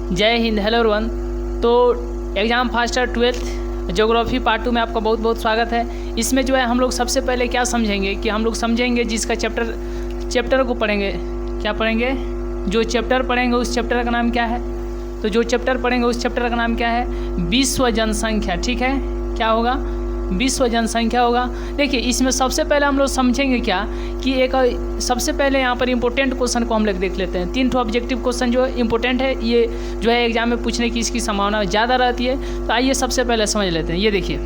जय Hind. Hello everyone. तो exam faster 12th geography part 2 में आपका बहुत बहुत स्वागत है। इसमें जो है हम लोग सबसे पहले क्या समझेंगे कि हम लोग समझेंगे जिसका चैप्टर को पढ़ेंगे। क्या पढ़ेंगे? जो चैप्टर पढ़ेंगे उस चैप्टर का नाम क्या है? तो जो चैप्टर पढ़ेंगे उस चैप्टर का नाम क्या है? विश्व जनसंख्या। ठीक है, क्या होगा? विश्व जनसंख्या होगा। देखिए, इसमें सबसे पहले हम लोग समझेंगे क्या कि एक सबसे पहले यहाँ पर इंपॉर्टेंट क्वेश्चन को हम लोग देख लेते हैं। 3 ऑब्जेक्टिव क्वेश्चन जो इंपॉर्टेंट है, ये जो है एग्जाम में पूछने की इसकी संभावना ज़्यादा रहती है। तो आइए सबसे पहले समझ लेते हैं। ये देखिए,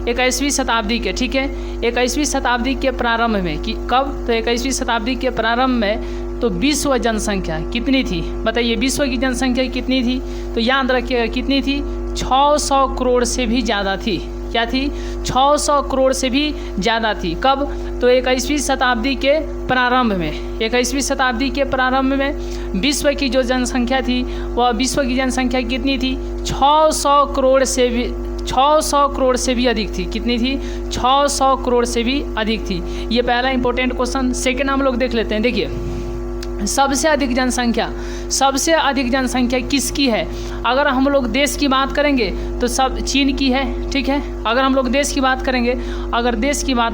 21वीं शताब्दी के, ठीक है, 21वीं शताब्दी के प्रारंभ में कि कब? तो 21वीं शताब्दी के प्रारंभ में तो विश्व जनसंख्या कितनी थी? बताइए, विश्व की जनसंख्या कितनी थी? तो याद रखिएगा कितनी थी? 600 करोड़ से भी ज़्यादा थी। क्या थी? 600 करोड़ से भी ज़्यादा थी। कब? तो 21वीं शताब्दी के प्रारंभ में। 21वीं शताब्दी के प्रारंभ में विश्व की जो जनसंख्या थी वह विश्व की जनसंख्या कितनी थी? 600 करोड़ से भी अधिक थी। कितनी थी? 600 करोड़ से भी अधिक थी। ये पहला इंपॉर्टेंट क्वेश्चन। सेकेंड हम लोग देख लेते हैं। देखिए, सबसे अधिक जनसंख्या किसकी है? अगर हम लोग देश की बात करेंगे तो सब चीन की है। ठीक है, अगर हम लोग देश की बात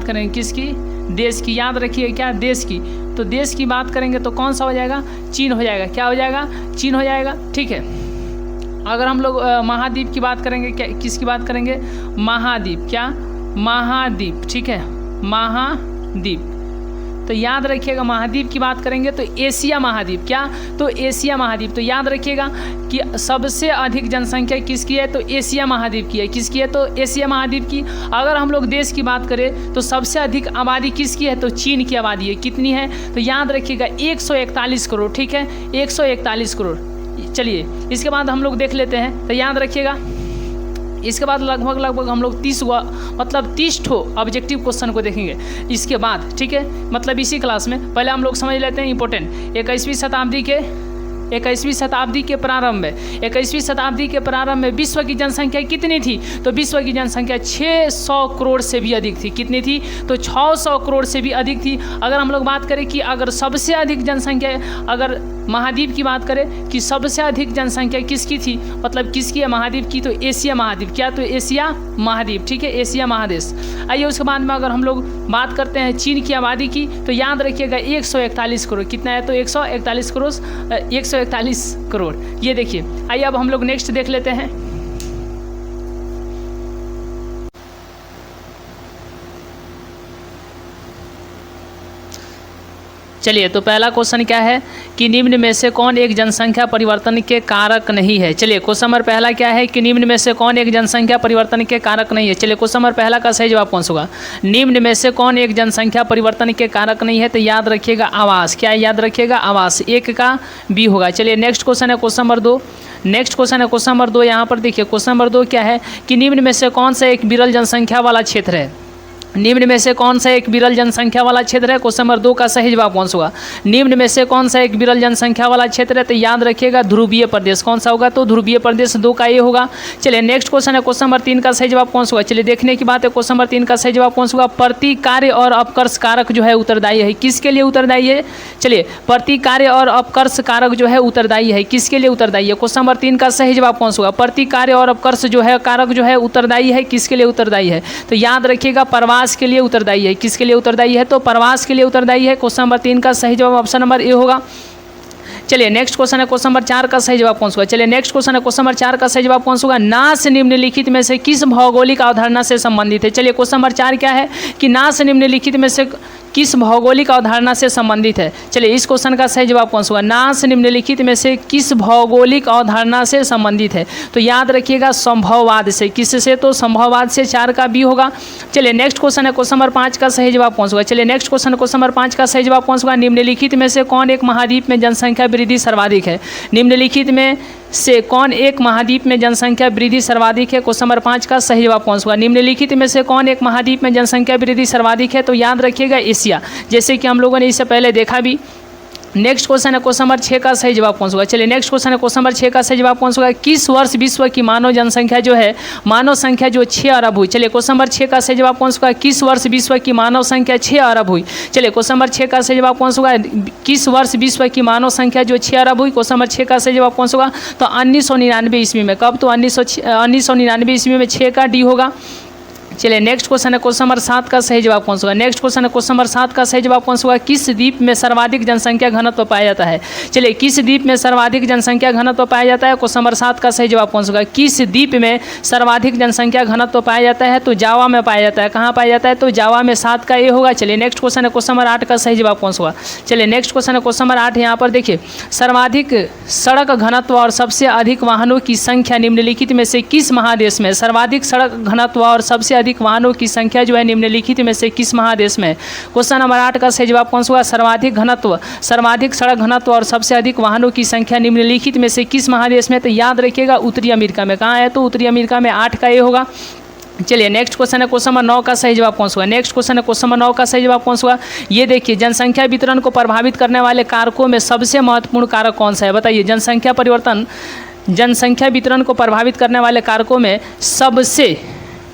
करेंगे, किसकी? देश की। याद रखिए, क्या? देश की। तो देश की बात करेंगे तो कौन सा हो जाएगा? चीन हो जाएगा। क्या हो जाएगा? चीन हो जाएगा। ठीक है, अगर हम लोग महाद्वीप की बात करेंगे, क्या किसकी बात करेंगे? महाद्वीप। क्या? महाद्वीप। ठीक है, महाद्वीप। तो याद रखिएगा, महाद्वीप की बात करेंगे तो एशिया महाद्वीप। क्या? तो एशिया महाद्वीप। तो याद रखिएगा कि सबसे अधिक जनसंख्या किसकी है? तो एशिया महाद्वीप की है। किसकी है? तो एशिया महाद्वीप की। अगर हम लोग देश की बात करें तो सबसे अधिक आबादी किसकी है? तो चीन की आबादी है। कितनी है? तो याद रखिएगा 141 करोड़। ठीक है, 141 करोड़। चलिए, इसके बाद हम लोग देख लेते हैं। तो याद रखिएगा, इसके बाद लगभग हम लोग 30 ऑब्जेक्टिव क्वेश्चन को देखेंगे इसके बाद। ठीक है, मतलब इसी क्लास में। पहले हम लोग समझ लेते हैं इंपॉर्टेंट। 21वीं शताब्दी के प्रारंभ में विश्व की जनसंख्या कितनी थी? तो विश्व की जनसंख्या 600 करोड़ से भी अधिक थी। कितनी थी? तो 600 करोड़ से भी अधिक थी। अगर हम लोग बात करें कि अगर सबसे अधिक जनसंख्या, अगर महाद्वीप की बात करें कि सबसे अधिक जनसंख्या किसकी थी, मतलब किसकी है महाद्वीप की? तो एशिया महाद्वीप। क्या? तो एशिया महाद्वीप। ठीक है, एशिया महादेश। आइए उसके बाद में अगर हम लोग बात करते हैं चीन की आबादी की, तो याद रखिएगा 141 करोड़। कितना है? तो 141 करोड़। ये देखिए, आइए अब हम लोग नेक्स्ट देख लेते हैं। चलिए, तो पहला क्वेश्चन क्या है कि निम्न में से कौन एक जनसंख्या परिवर्तन के कारक नहीं है? चलिए, क्वेश्चन नंबर पहला क्या है कि निम्न में से कौन एक जनसंख्या परिवर्तन के कारक नहीं है? चलिए, क्वेश्चन नंबर पहला का सही जवाब कौन सा होगा? निम्न में से कौन एक जनसंख्या परिवर्तन के कारक नहीं है? तो याद रखिएगा आवास। क्या याद रखिएगा? आवास। एक का बी होगा। चलिए, नेक्स्ट क्वेश्चन है क्वेश्चन नंबर 2। क्वेश्चन नंबर 2 यहाँ पर देखिए, क्वेश्चन नंबर 2 क्या है कि निम्न में से कौन सा एक विरल जनसंख्या वाला क्षेत्र है? निम्न में से कौन सा एक विरल जनसंख्या वाला क्षेत्र है? क्वेश्चन नंबर 2 का सही जवाब कौन सा होगा? निम्न में से कौन सा एक विरल जनसंख्या वाला क्षेत्र है? तो याद रखिएगा ध्रुवीय प्रदेश। कौन सा होगा? तो ध्रुवीय प्रदेश। 2 का ये होगा। चलिए, नेक्स्ट क्वेश्चन है क्वेश्चन नंबर 3 का सही जवाब कौन सा होगा? चलिए, देखने की बात है, क्वेश्चन नंबर 3 का सही जवाब कौन सा होगा? प्रतिकार्य और अपकर्ष कारक जो है उत्तरदायी है। किसके लिए उत्तरदायी है? चलिए, प्रतिकार्य और अपकर्ष कारक जो है उत्तरदायी है। किसके लिए उत्तरदायी है? क्वेश्चन नंबर 3 का सही जवाब कौन सा होगा? प्रतिकार्य और अपकर्ष जो है कारक जो है उत्तरदायी है। किसके लिए उत्तरदायी है? तो याद रखिएगा प्रवास के लिए उत्तरदायी है। किसके लिए उत्तरदायी है? तो प्रवास के लिए उत्तरदायी है। क्वेश्चन नंबर 3 का सही जवाब ऑप्शन नंबर ए होगा। चलिए, नेक्स्ट क्वेश्चन है क्वेश्चन नंबर 4 का सही जवाब कौन सा होगा? चलिए, नेक्स्ट क्वेश्चन है क्वेश्चन नंबर 4 का सही जवाब कौन सा होगा? नाश निम्नलिखित में से किस भौगोलिक अवधारणा से संबंधित है? चलिए, क्वेश्चन नंबर 4 क्या है कि नाश निम्नलिखित में से किस भौगोलिक अवधारणा से संबंधित है? चलिए, इस क्वेश्चन का सही जवाब कौन सा होगा? नाश निम्नलिखित में से किस भौगोलिक अवधारणा से संबंधित है? तो याद रखिएगा संभववाद से। किससे? तो संभववाद से। 4 का बी होगा। चलिए, नेक्स्ट क्वेश्चन है क्वेश्चन नंबर 5 का सही जवाब कौन सा होगा? चलिए, नेक्स्ट क्वेश्चन नंबर 5 का सही जवाब कौन सा होगा? निम्नलिखित में से कौन एक महाद्वीप में जनसंख्या वृद्धि सर्वाधिक है? निम्नलिखित में से कौन एक महाद्वीप में जनसंख्या वृद्धि सर्वाधिक है? क्वेश्चन नंबर 5 का सही जवाब कौन सा होगा? निम्नलिखित में से कौन एक महाद्वीप में जनसंख्या वृद्धि सर्वाधिक है? तो याद रखिएगा एशिया। जैसे कि हम लोगों ने इससे पहले देखा भी नेक्स्ट क्वेश्चन है क्वेश्चन नंबर 6 का सही जवाब कौन सा होगा। चलिए नेक्स्ट क्वेश्चन है क्वेश्चन नंबर 6 का सही जवाब कौन सा होगा। किस वर्ष विश्व की मानव जनसंख्या जो है मानव संख्या जो 6 अरब हुई। चलिए क्वेश्चन नंबर 6 का सही जवाब कौन सा होगा। किस वर्ष विश्व की मानव संख्या 6 अरब हुई। चलिए क्वेश्चन नंबर 6 का सही जवाब कौन सा होगा। किस वर्ष विश्व की मानव संख्या जो 6 अरब हुई। क्वेश्चन नंबर 6 का सही जवाब कौन सा होगा। तो 1999 ईस्वी में। कब। तो 1999 ईस्वी में 6 का डी होगा। चलिए नेक्स्ट क्वेश्चन है क्वेश्चन नंबर 7 का सही जवाब कौन सा होगा। नेक्स्ट क्वेश्चन है क्वेश्चन नंबर 7 का सही जवाब कौन सा होगा। किस द्वीप में सर्वाधिक जनसंख्या घनत्व पाया जाता है। चलिए किस द्वीप में सर्वाधिक जनसंख्या घनत्व पाया जाता है। क्वेश्चन नंबर 7 का सही जवाब कौन सा होगा। किस द्वीप में सर्वाधिक जनसंख्या घनत्व पाया जाता है। तो जावा में पाया जाता है। कहाँ पाया जाता है। तो जावा में 7 का ए होगा। चलिए नेक्स्ट क्वेश्चन है क्वेश्चन नंबर 8 का सही जवाब कौन सा होगा। चलिए नेक्स्ट क्वेश्चन है क्वेश्चन नंबर 8। यहाँ पर देखिए सर्वाधिक सड़क घनत्व और सबसे अधिक वाहनों की संख्या निम्नलिखित में से किस महादेश में। सर्वाधिक सड़क घनत्व और सबसे अधिक वाहनों की संख्या जो है निम्नलिखित में से किस महादेश में। क्वेश्चन नंबर 8 का सही जवाब कौन सा होगा। सर्वाधिक घनत्व सर्वाधिक सड़क घनत्व और सबसे अधिक वाहनों की संख्या निम्नलिखित में से किस महादेश में। तो याद रखिएगा उत्तरी अमेरिका में। कहाँ है। तो उत्तरी अमेरिका में 8 का ए होगा। चलिए नेक्स्ट क्वेश्चन है क्वेश्चन नंबर 9 का सही जवाब कौन सा होगा। नेक्स्ट क्वेश्चन है क्वेश्चन नंबर 9 का सही जवाब कौन सा होगा। ये देखिए जनसंख्या वितरण को प्रभावित करने वाले कारकों में सबसे महत्वपूर्ण कारक कौन सा है। बताइए जनसंख्या वितरण को प्रभावित करने वाले कारकों में सबसे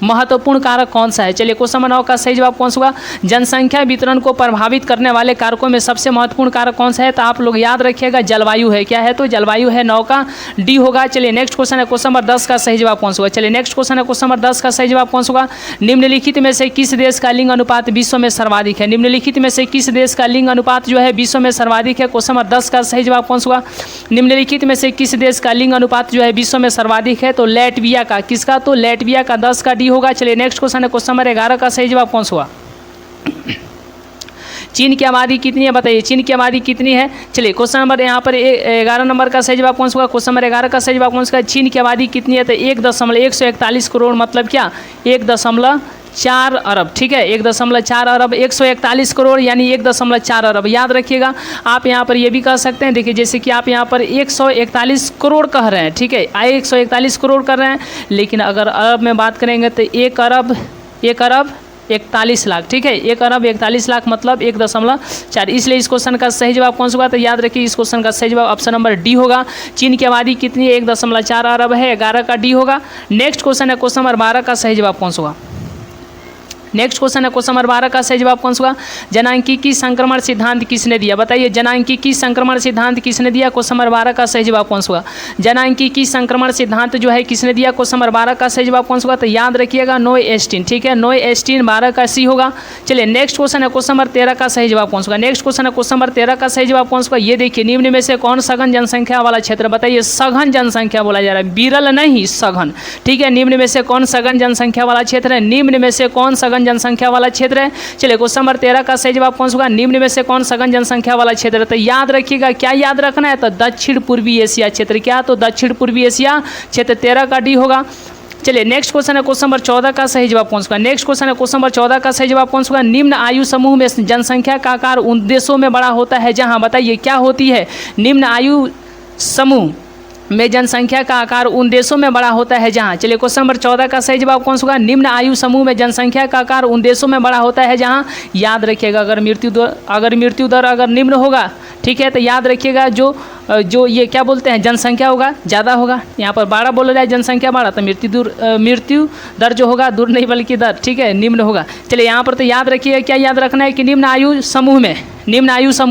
महत्वपूर्ण कारक कौन सा है। चलिए क्वेश्चन नंबर 9 का सही जवाब कौन सा होगा। जनसंख्या वितरण को प्रभावित करने वाले कारकों में सबसे महत्वपूर्ण कारक कौन सा है। तो आप लोग याद रखिएगा जलवायु है। क्या है। तो जलवायु है। 9 का डी होगा। चलिए नेक्स्ट क्वेश्चन है क्वेश्चन नंबर 10 का सही जवाब कौन सा होगा। चलिए नेक्स्ट क्वेश्चन है क्वेश्चन नंबर 10 का सही जवाब कौन सा होगा। निम्नलिखित में से किस देश का लिंग अनुपात विश्व में सर्वाधिक है। निम्नलिखित में से किस देश का लिंग अनुपात जो है विश्व में सर्वाधिक है। क्वेश्चन नंबर 10 का सही जवाब कौन सा होगा। निम्नलिखित में से किस देश का लिंग अनुपात जो है विश्व में सर्वाधिक है। तो लैटविया का। किसका। तो लैटविया का 10 का डी होगा। चलिए नेक्स्ट क्वेश्चन नंबर 11 का सही जवाब कौन सा हुआ। चीन की आबादी कितनी है। बताइए चीन की आबादी कितनी है। चलिए क्वेश्चन नंबर यहाँ पर 11 नंबर का सही जवाब कौन सा होगा। क्वेश्चन नंबर 11 का सही जवाब कौन सा है। चीन की आबादी कितनी है। तो 1.141 करोड़ मतलब क्या 1.4 अरब। ठीक है 1.4 अरब 141 करोड़ यानी 1.4 अरब। याद रखिएगा। आप यहाँ पर ये भी कह सकते हैं। देखिए जैसे कि आप यहाँ पर 141 करोड़ कह रहे हैं। ठीक है 141 करोड़ कर रहे हैं। लेकिन अगर अरब में बात करेंगे तो 1 अरब 41 लाख। ठीक है 1 अरब 41 लाख मतलब 1.4। इसलिए इस क्वेश्चन का सही जवाब कौन सा होगा। तो याद रखिए इस क्वेश्चन का सही जवाब ऑप्शन नंबर डी होगा। चीन की आबादी कितनी है 1.4 अरब है। 11 का डी होगा। नेक्स्ट क्वेश्चन है क्वेश्चन नंबर 12 का सही जवाब कौन सा होगा। नेक्स्ट क्वेश्चन है क्वेश्चन नंबर 12 का सही जवाब कौन सा होगा। जनांकीकी संक्रमण सिद्धांत किसने दिया। बताइए जनांकीकी संक्रमण सिद्धांत किसने दिया। क्वेश्चन नंबर 12 का सही जवाब कौन सा होगा। जनांकीकी संक्रमण सिद्धांत जो है किसने दिया। क्वेश्चन नंबर 12 का सही जवाब कौन सा होगा। तो याद रखिएगा नोए एस्टीन। ठीक है नोए एस्टीन 12 का सी होगा। चलिए नेक्स्ट क्वेश्चन है क्वेश्चन नंबर 13 का सही जवाब कौन सा होगा। नेक्स्ट क्वेश्चन है क्वेश्चन नंबर 13 का सही जवाब कौन सा होगा। ये देखिए निम्न में से कौन सघन जनसंख्या वाला क्षेत्र। बताइए सघन जनसंख्या बोला जा रहा है विरल नहीं सघन। ठीक है निम्न में से कौन सघन जनसंख्या वाला क्षेत्र है। निम्न में से कौन सघन जनसंख्या वाला क्षेत्र है। चलिए क्वेश्चन नंबर 13 का सही जवाब कौन सा होगा। निम्न में से कौन सघन जनसंख्या वाला क्षेत्र है। तो याद रखिएगा क्या याद रखना है। तो दक्षिण पूर्वी एशिया क्षेत्र। क्या। तो दक्षिण पूर्वी एशिया क्षेत्र 13 का डी होगा। चलिए नेक्स्ट क्वेश्चन है क्वेश्चन नंबर 14 का सही जवाब कौन सा होगा। नेक्स्ट क्वेश्चन है क्वेश्चन नंबर 14 का सही जवाब कौन सा होगा। निम्न आयु समूह में जनसंख्या का आकार उन देशों में बड़ा होता है जहां। बताइए क्या होती है। निम्न आयु समूह में जनसंख्या का आकार उन देशों में बड़ा होता है जहां। चलिए क्वेश्चन नंबर 14 का सही जवाब कौन सा होगा। निम्न आयु समूह में जनसंख्या का आकार उन देशों में बड़ा होता है जहां। याद रखिएगा अगर मृत्यु दर अगर निम्न होगा। ठीक है तो याद रखिएगा जो ये क्या बोलते हैं जनसंख्या होगा ज़्यादा होगा। यहाँ पर 12 बोला जाए जनसंख्या 12 तो मृत्यु दर जो होगा दूर नहीं बल्कि दर ठीक है निम्न होगा। चलिए यहाँ पर तो याद रखिएगा क्या याद रखना है कि निम्न आयु समूह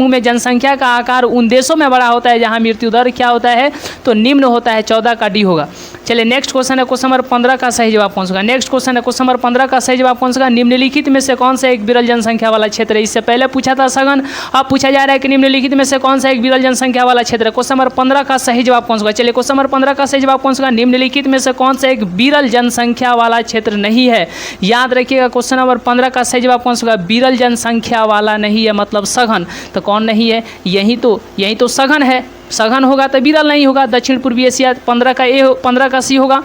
में जनसंख्या का आकार उन देशों में बड़ा होता है जहाँ मृत्यु दर क्या होता है तो निम्न होता है। 14 का डी होगा। चलिए नेक्स्ट क्वेश्चन है क्वेश्चन नंबर 15 का सही जवाब कौन सा होगा। नेक्स्ट क्वेश्चन है क्वेश्चन नंबर 15 का सही जवाब कौन सा होगा। निम्नलिखित में से कौन सा एक विरल जनसंख्या वाला क्षेत्र है। इससे पहले पूछा था सघन, अब पूछा जा रहा है कि निम्नलिखित में से कौन सा एक विरल जनसंख्या वाला क्षेत्र है। क्वेश्चन नंबर 15 का सही जवाब कौन सा होगा। चलिए क्वेश्चन नंबर 15 का सही जवाब कौन सा होगा। निम्नलिखित में से कौन सा एक विरल जनसंख्या वाला क्षेत्र नहीं है। याद रखिएगा क्वेश्चन नंबर 15 का सही जवाब कौन सा होगा। विरल जनसंख्या वाला नहीं है मतलब सघन। तो कौन नहीं है, यही तो सघन है। सघन होगा तो विरल नहीं होगा। दक्षिण पूर्वी एशिया 15 का सी होगा।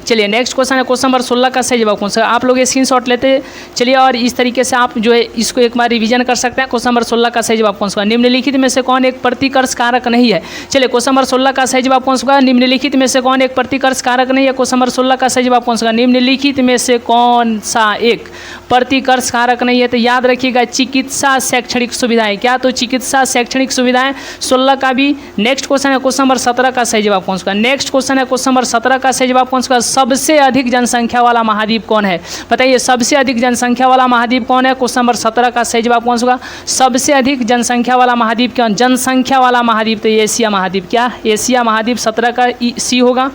चलिए नेक्स्ट क्वेश्चन है क्वेश्चन नंबर 16 का सही जवाब कौन सा। आप लोग स्क्रीनशॉट लेते चलिए और इस तरीके से आप जो है इसको एक बार रिवीजन कर सकते हैं। क्वेश्चन नंबर 16 का सही जवाब कौन सा। निम्नलिखित में से कौन एक प्रतिकर्ष कारक नहीं है। चलिए क्वेश्चन नंबर 16 का सही जवाब कौन सा। निम्नलिखित में से कौन एक प्रतिकर्ष कारक नहीं है। क्वेश्चन नंबर 16 का सही जवाब कौन सा। निम्नलिखित में से कौन सा एक प्रतिकर्ष कारक नहीं है। तो याद रखिएगा चिकित्सा शैक्षणिक सुविधाएं। क्या तो चिकित्सा शैक्षणिक सुविधाएं 16 का भी। नेक्स्ट क्वेश्चन है क्वेश्चन नंबर 17 का सही जवाब कौन सा। नेक्स्ट क्वेश्चन है क्वेश्चन नंबर 17 का सही जवाब कौन सा। सबसे अधिक जनसंख्या वाला महाद्वीप कौन है। बताइए सबसे अधिक जनसंख्या वाला महाद्वीप कौन है। क्वेश्चन नंबर 17 का सही जवाब कौन सा। सबसे अधिक जनसंख्या वाला महाद्वीप कौन। जनसंख्या वाला महाद्वीप तो एशिया महाद्वीप। क्या एशिया महाद्वीप 17 का सी होगा।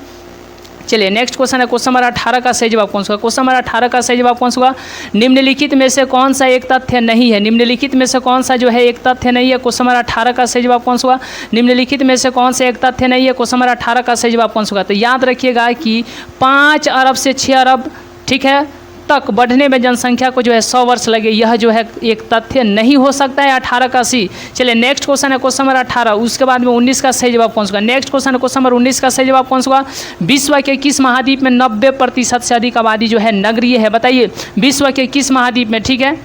चलिए नेक्स्ट क्वेश्चन है क्वेश्चन नंबर 18 का सही जवाब कौन सा। क्वेश्चन नंबर 18 का सही जवाब कौन सा। निम्नलिखित में से कौन सा एक तथ्य नहीं है। निम्नलिखित में से कौन सा जो है एक तथ्य नहीं है। क्वेश्चन नंबर 18 का सही जवाब कौन सा। निम्नलिखित में से कौन सा एक तथ्य नहीं है। क्वेश्चन नंबर 18 का सही जवाब कौन सा। तो याद रखिएगा कि 5 अरब से 6 अरब ठीक है तक बढ़ने में जनसंख्या को जो है 100 वर्ष लगे, यह जो है एक तथ्य नहीं हो सकता है। 18 का सी। चलिए नेक्स्ट क्वेश्चन है क्वेश्चन नंबर 18। उसके बाद में 19 का सही जवाब कौन सा। नेक्स्ट क्वेश्चन है क्वेश्चन नंबर 19 का सही जवाब कौन सा। विश्व के किस महाद्वीप में 90% से अधिक आबादी जो है नगरीय है। बताइए विश्व के किस महाद्वीप में। ठीक है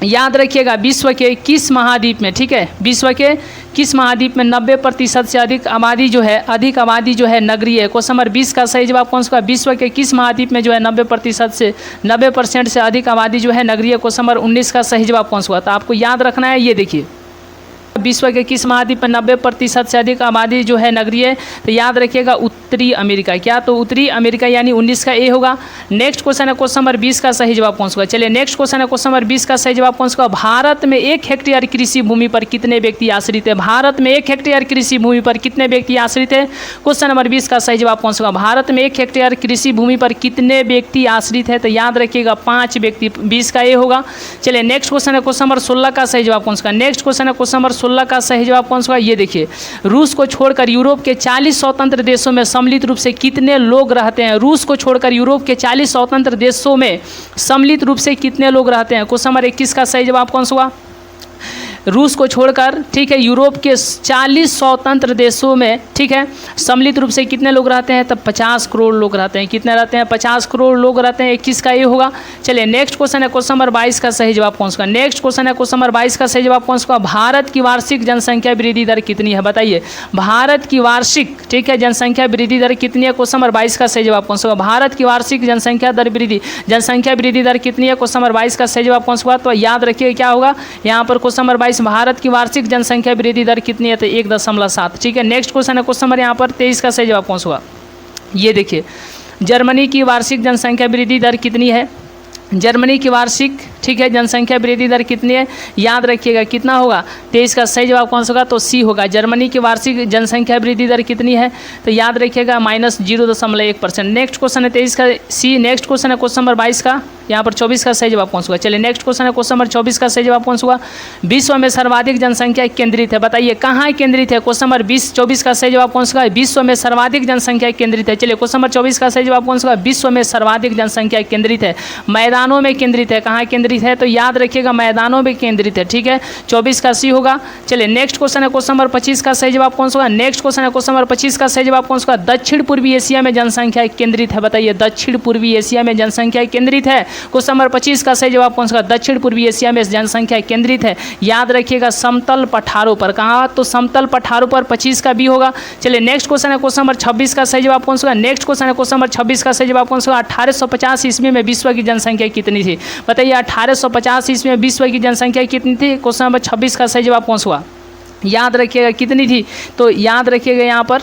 याद रखिएगा विश्व के किस महाद्वीप में। ठीक है विश्व के किस महाद्वीप में 90% से अधिक आबादी जो है नगरीय है। क्वेश्चन नंबर 20 का सही जवाब कौन सा। विश्व के किस महाद्वीप में जो है 90% से अधिक आबादी जो है नगरीय। क्वेश्चन नंबर 19 का सही जवाब कौन सा। तो आपको याद रखना है ये देखिए विश्व के किस महाद्वीप में 90% से अधिक आबादी जो है नगरीय है। तो याद रखिएगा उत्तरी अमेरिका। क्या तो उत्तरी अमेरिका यानी 19 का ए होगा। नेक्स्ट क्वेश्चन है क्वेश्चन नंबर 20 का सही जवाब कौन सा। चलिए नेक्स्ट क्वेश्चन है क्वेश्चन नंबर 20 का सही जवाब कौन सा। भारत में 1 हेक्टेयर कृषि भूमि पर कितने व्यक्ति आश्रित है। भारत में 1 हेक्टेयर कृषि भूमि पर कितने व्यक्ति आश्रित है। क्वेश्चन नंबर 20 का सही जवाब कौन सा। भारत में 1 हेक्टेयर कृषि भूमि पर कितने व्यक्ति आश्रित है। तो याद रखिएगा 5 व्यक्ति। 20 का ए होगा। चलिए नेक्स्ट क्वेश्चन है क्वेश्चन नंबर 16 का सही जवाब कौन सा। नेक्स्ट क्वेश्चन है क्वेश्चन नंबर 16 का सही जवाब कौन सा। ये देखिए रूस को छोड़कर यूरोप के 40 स्वतंत्र देशों में सम्मिलित रूप से कितने लोग रहते हैं। रूस को छोड़कर यूरोप के 40 स्वतंत्र देशों में सम्मिलित रूप से कितने लोग रहते हैं। क्वेश्चन नंबर 21 का सही जवाब कौन सा। रूस को छोड़कर ठीक है यूरोप के 40 स्वतंत्र देशों में ठीक है सम्मिलित रूप से कितने लोग रहते हैं। तब 50 करोड़ लोग रहते हैं। कितने रहते हैं 50 करोड़ लोग रहते हैं। 21 का ये होगा। चलिए नेक्स्ट क्वेश्चन है क्वेश्चन नंबर 22 का सही जवाब कौन सा। नेक्स्ट क्वेश्चन है क्वेश्चन नंबर 22 का सही जवाब कौन सा। भारत की वार्षिक जनसंख्या वृद्धि दर कितनी है। बताइए भारत की वार्षिक ठीक है जनसंख्या वृद्धि दर कितनी है। क्वेश्चन नंबर 22 का सही जवाब कौन सा। भारत की वार्षिक जनसंख्या वृद्धि दर कितनी है। क्वेश्चन नंबर 22 का सही जवाब कौन सा। तो याद रखिए क्या होगा यहाँ पर क्वेश्चन नंबर 22 भारत की वार्षिक जनसंख्या वृद्धि दर कितनी है। तो 1.7। ठीक है नेक्स्ट क्वेश्चन है क्वेश्चन नंबर यहाँ पर 23 का सही जवाब कौन सा। ये देखिए जर्मनी की वार्षिक जनसंख्या वृद्धि दर कितनी है। जर्मनी की वार्षिक ठीक है जनसंख्या वृद्धि दर कितनी है। याद रखिएगा कितना होगा। 23 का सही जवाब कौन सा होगा। तो सी होगा। जर्मनी की वार्षिक जनसंख्या वृद्धि दर कितनी है। तो याद रखिएगा -0.1%। नेक्स्ट क्वेश्चन है 23 का सी। नेक्स्ट क्वेश्चन है क्वेश्चन नंबर 22 का यहाँ पर 24 का सही जवाब कौन सा होगा। चलिए नेक्स्ट क्वेश्चन है क्वेश्चन नंबर 24 का सही जवाब कौन सा होगा। विश्व में सर्वाधिक जनसंख्या केंद्रित है। बताइए कहाँ केंद्रित है। क्वेश्चन नंबर 24 का सही जवाब कौन सा होगा। विश्व में सर्वाधिक जनसंख्या केंद्रित है। चलिए क्वेश्चन नंबर 24 का सही जवाब कौन सा होगा। विश्व में सर्वाधिक जनसंख्या केंद्रित है। मैदानों में केंद्रित है। कहाँ केंद्रित है। तो याद रखिएगा मैदानों में केंद्रित है। ठीक है 24 का सी होगा। चलिए नेक्स्ट क्वेश्चन है क्वेश्चन नंबर 25 का सही जवाब कौन सा होगा। नेक्स्ट क्वेश्चन है क्वेश्चन नंबर 25 का सही जवाब कौन सा होगा। दक्षिण पूर्वी एशिया में जनसंख्या केंद्रित है। बताइए दक्षिण पूर्वी एशिया में जनसंख्या केंद्रित है। क्वेश्चन नंबर 25 का सही जवाब कौन सा। दक्षिण पूर्वी एशिया में जनसंख्या केंद्रित है। याद रखिएगा समतल पठारों पर। कहाँ तो समतल पठारों पर 25 का भी होगा। चलिए नेक्स्ट क्वेश्चन है क्वेश्चन नंबर 26 का सही जवाब कौन सा होगा। नेक्स्ट क्वेश्चन है क्वेश्चन नंबर 26 का सही जवाब कौन सा होगा। 1850 ईस्वी में विश्व की जनसंख्या कितनी थी। बताइए 1850 ईस्वी में विश्व की जनसंख्या कितनी थी। क्वेश्चन नंबर 26 का सही जवाब कौन सा हुआ। याद रखिएगा कितनी थी। तो याद रखिएगा यहाँ पर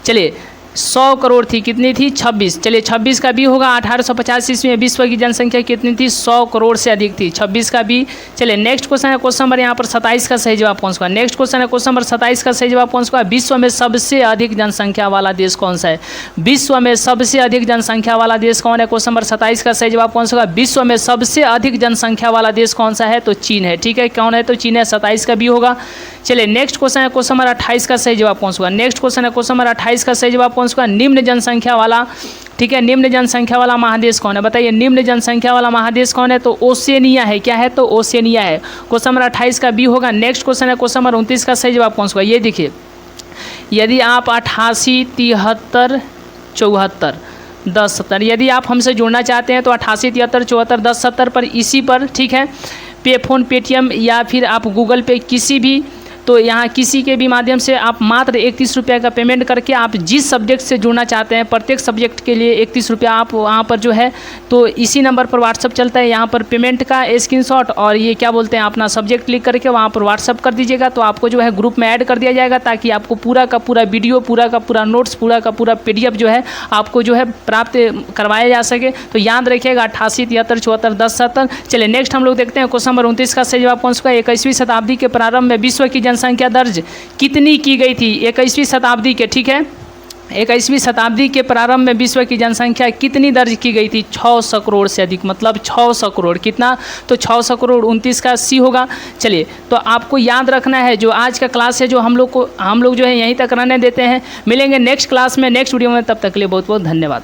चलिए 100 करोड़ थी। कितनी थी 26। चलिए 26 का भी होगा। 1850 ईस्वी में विश्व की जनसंख्या कितनी थी 100 करोड़ से अधिक थी। 26 का भी। चलिए नेक्स्ट क्वेश्चन है क्वेश्चन नंबर यहाँ पर 27 का सही जवाब कौन सा। नेक्स्ट क्वेश्चन है क्वेश्चन नंबर 27 का सही जवाब कौन सा। विश्व में सबसे अधिक जनसंख्या वाला देश कौन सा है। विश्व में सबसे अधिक जनसंख्या वाला देश कौन है। क्वेश्चन नंबर 27 का सही जवाब कौन सा। विश्व में सबसे अधिक जनसंख्या वाला देश कौन सा है। तो चीन है। ठीक है कौन है। तो चीन है। 27 का भी होगा। चलिए नेक्स्ट क्वेश्चन है क्वेश्चन नंबर 28 का सही जवाब कौन सा। नेक्स्ट क्वेश्चन है क्वेश्चन नंबर 28 का सही जवाब कौन सा। निम्न जनसंख्या वाला ठीक है निम्न जनसंख्या वाला महादेश कौन है। बताइए निम्न जनसंख्या वाला महादेश कौन है। तो ओशिनिया है। क्या है। तो ओशिनिया है। क्वेश्चन नंबर 28 का भी होगा। नेक्स्ट क्वेश्चन है क्वेश्चन नंबर 29 का सही जवाब कौन सा। ये देखिए यदि आप 88, 73, 74 1070। यदि आप हमसे जुड़ना चाहते हैं तो 8873741070 पर, इसी पर, ठीक है, पे फ़ोन, पेटीएम या फिर आप गूगल पे, किसी भी, तो यहाँ किसी के भी माध्यम से आप मात्र 31 रुपये का पेमेंट करके आप जिस सब्जेक्ट से जुड़ना चाहते हैं, प्रत्येक सब्जेक्ट के लिए 31 रुपया आप वहाँ पर जो है तो इसी नंबर पर व्हाट्सअप चलता है, यहाँ पर पेमेंट का स्क्रीनशॉट और ये क्या बोलते हैं अपना सब्जेक्ट क्लिक करके वहाँ पर व्हाट्सअप कर दीजिएगा, तो आपको जो है ग्रुप में ऐड कर दिया जाएगा, ताकि आपको पूरा का पूरा वीडियो, पूरा का पूरा नोट्स, पूरा का पूरा PDF जो है आपको जो है प्राप्त करवाया जा सके। तो याद रखिएगा 8873741070। चलिए नेक्स्ट हम लोग देखते हैं क्वेश्चन नंबर 29 का सही जवाब कौन सा है। 21वीं शताब्दी के प्रारंभ में विश्व की जनसंख्या दर्ज कितनी की गई थी? 21वीं शताब्दी के, ठीक है, 21वीं शताब्दी के प्रारंभ में विश्व की जनसंख्या कितनी दर्ज की गई थी? 600 करोड़ से अधिक, मतलब 600 करोड़। कितना? तो 600 करोड़। 29 का C होगा। चलिए, तो आपको याद रखना है जो आज का क्लास है जो हम लोग जो है यहीं तक रहने देते हैं। मिलेंगे नेक्स्ट क्लास में, नेक्स्ट वीडियो में, तब तक के लिए बहुत बहुत धन्यवाद।